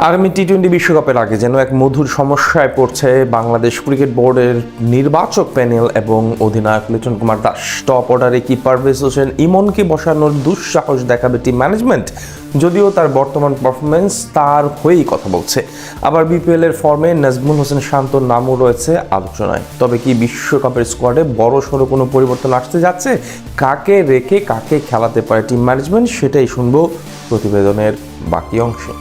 আগামী টি-20 বিশ্বকাপের আগে যেন এক মধুর সমস্যায় পড়ছে বাংলাদেশ ক্রিকেট বোর্ডের নির্বাচক প্যানেল এবং অধিনায়ক লিটন কুমার দাস। টপ অর্ডারে কি পারভেজ হোসেন ইমনকে বসানোর দুঃসাহস দেখাবে টিম ম্যানেজমেন্ট, যদিও তার বর্তমান পারফরমেন্স তার হয়েই কথা বলছে। আবার বিপিএল এর ফর্মে নাজমুল হোসেন শান্তর নামও রয়েছে আলোচনায়। তবে কি বিশ্বকাপের স্কোয়াডে বড় সড়ো কোনো পরিবর্তন আসতে যাচ্ছে? কাকে রেখে কাকে খেলাতে পারে টিম ম্যানেজমেন্ট, সেটাই শুনবো প্রতিবেদনের বাকি অংশে।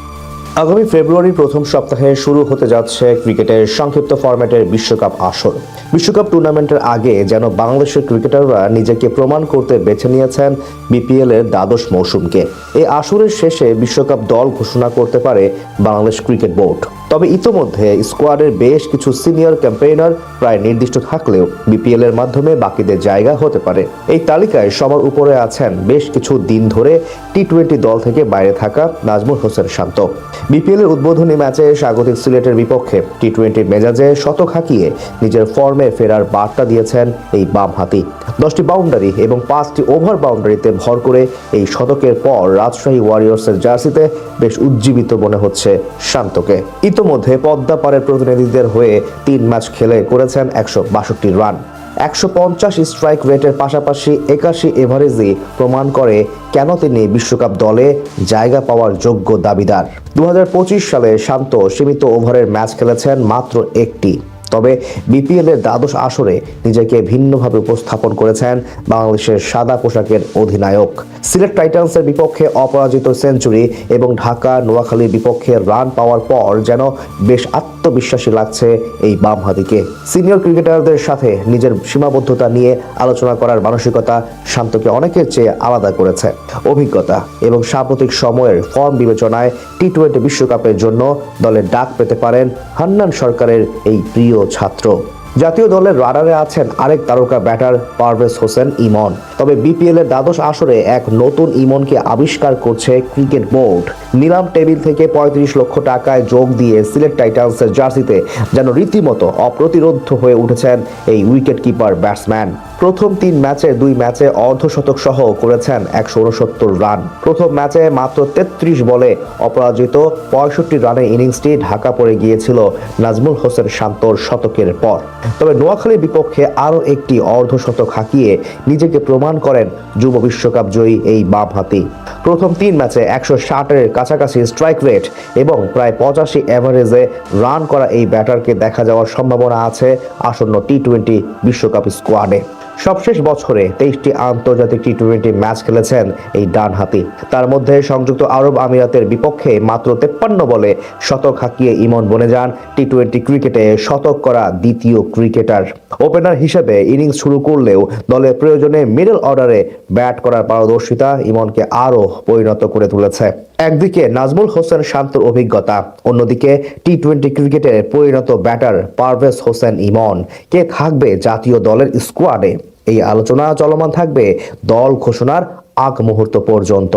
আগামী ফেব্রুয়ারির প্রথম সপ্তাহে শুরু হতে যাচ্ছে ক্রিকেটের সংক্ষিপ্ত ফরম্যাটের বিশ্বকাপ আসর। বিশ্বকাপ টুর্নামেন্টের আগে যেন বাংলাদেশের ক্রিকেটাররা নিজেকে প্রমাণ করতে বেছে নিয়েছেন বিপিএল এর দ্বাদশ মৌসুমকে। এই আসরের শেষে বিশ্বকাপ দল ঘোষণা করতে পারে বাংলাদেশ ক্রিকেট বোর্ড। তবে ইতোমধ্যে স্কোয়াডের বেশ কিছু সিনিয়র ক্যাম্পেইনার প্রায় নির্দিষ্ট থাকলেও বিপিএল এর মাধ্যমে বাকিদের জায়গা হতে পারে। এই তালিকায় সবার উপরে আছেন বেশ কিছু দিন ধরে টি-20 দল থেকে বাইরে থাকা নাজমুল হোসেন শান্ত। বিপিএল এর উদ্বোধনী ম্যাচে স্বাগতিক সিলেটের বিপক্ষে টি-20 মেজাজে শতক হাঁকিয়ে নিজের ফর্মে ফেরার বার্তা দিয়েছেন এই বামহাতি। 10টি বাউন্ডারি এবং 5টি ওভার বাউন্ডারিতে ভর করে এই শতকের পর রাজশাহী ওয়ারিয়র্সের জার্সিতে বেশ উজ্জীবিত মনে হচ্ছে শান্তকে। ইতোমধ্যে পদ্মা পাড়ের প্রতিনিধিদের হয়ে 3 ম্যাচ খেলে করেছেন 162 রান। 150 স্ট্রাইক রেটের পাশাপাশি 81 এভারেজই প্রমাণ করে কেন তিনি বিশ্বকাপ দলে জায়গা পাওয়ার যোগ্য দাবিদার। 2025 সালে শান্ত সীমিত ওভারের ম্যাচ খেলেছেন মাত্র একটি। তবে বিপিএল এর দ্বাদশ আসরে নিজেকে ভিন্নভাবে উপস্থাপন করেছেন বাংলাদেশের সাদা পোশাকের অধিনায়ক। সিলেট টাইটান্সের বিপক্ষে অপরাজিত সেঞ্চুরি এবং ঢাকা নোয়াখালীর বিপক্ষে রান পাওয়ার পর যেন বেশ আত্মবিশ্বাসী লাগছে এই বামহাতিকে। সিনিয়র ক্রিকেটারদের সাথে নিজের সীমাবদ্ধতা নিয়ে আলোচনা করার মানসিকতা শান্তকে অনেকের চেয়ে আলাদা করেছে। অভিজ্ঞতা এবং সাম্প্রতিক সময়ের ফর্ম বিবেচনায় টি-20 বিশ্বকাপের জন্য দলের ডাক পেতে পারেন হান্নান সরকারের এই প্রিয় ছাত্র। জাতীয় দলের রাডারে আছেন আরেক তারকা ব্যাটার পারভেজ হোসেন ইমন। তবে বিপিএল এর দ্বাদশ আসরে এক নতুন ইমনকে আবিষ্কার করছে ক্রিকেট বোর্ড। নিলাম টেবিল থেকে 35 লক্ষ টাকায় যোগ দিয়ে সিলেট টাইটান্সের জার্সিতে যেন রীতিমতো অপ্রতিরোধ্য হয়ে উঠেছেন এই উইকেট কিপার ব্যাটসম্যান। প্রথম 3 ম্যাচে 2 ম্যাচে অর্ধশতক সহ করেছেন 169 রান। প্রথম ম্যাচে মাত্র 33 বলে অপরাজিত 65 রানের ইনিংসটি ঢাকা পড়ে গিয়েছিল নাজমুল হোসেন শান্তর শতকের পর। তবে নোয়াখালীর বিপক্ষে আরও একটি অর্ধশতক হাঁকিয়ে নিজেকে প্রমাণ করেন যুব বিশ্বকাপ জয়ী এই বামহাতি। প্রথম 3 ম্যাচে 160-এর কাছাকাছি স্ট্রাইক রেট এবং প্রায় 85 এভারেজে রান করা এই ব্যাটারকে দেখা যাওয়ার সম্ভাবনা আছে আসন্ন টি-20 বিশ্বকাপ স্কোয়াডে। সবশেষ বছরে 23টি আন্তর্জাতিক টি-20 ম্যাচ খেলেছেন এই ডানহাতি। তার মধ্যে সংযুক্ত আরব আমিরাতের বিপক্ষে মাত্র 53 বলে শতক হাঁকিয়ে ইমন বনে যান টি-20 ক্রিকেটে শতক করা দ্বিতীয় ক্রিকেটার। ওপেনার হিসেবে ইনিংস শুরু করলেও দলের প্রয়োজনে মিডল অর্ডারে ব্যাট করার পারদর্শিতা ইমনকে আরও পরিণত করে তুলেছে। একদিকে নাজমুল হোসেন শান্তর অভিজ্ঞতা, অন্যদিকে টি-20 ক্রিকেটের পরিণত ব্যাটার পারভেজ হোসেন ইমন। কে থাকবে জাতীয় দলের স্কোয়াডে? এই আলোচনা চলমান থাকবে দল ঘোষণার আগ মুহূর্ত পর্যন্ত।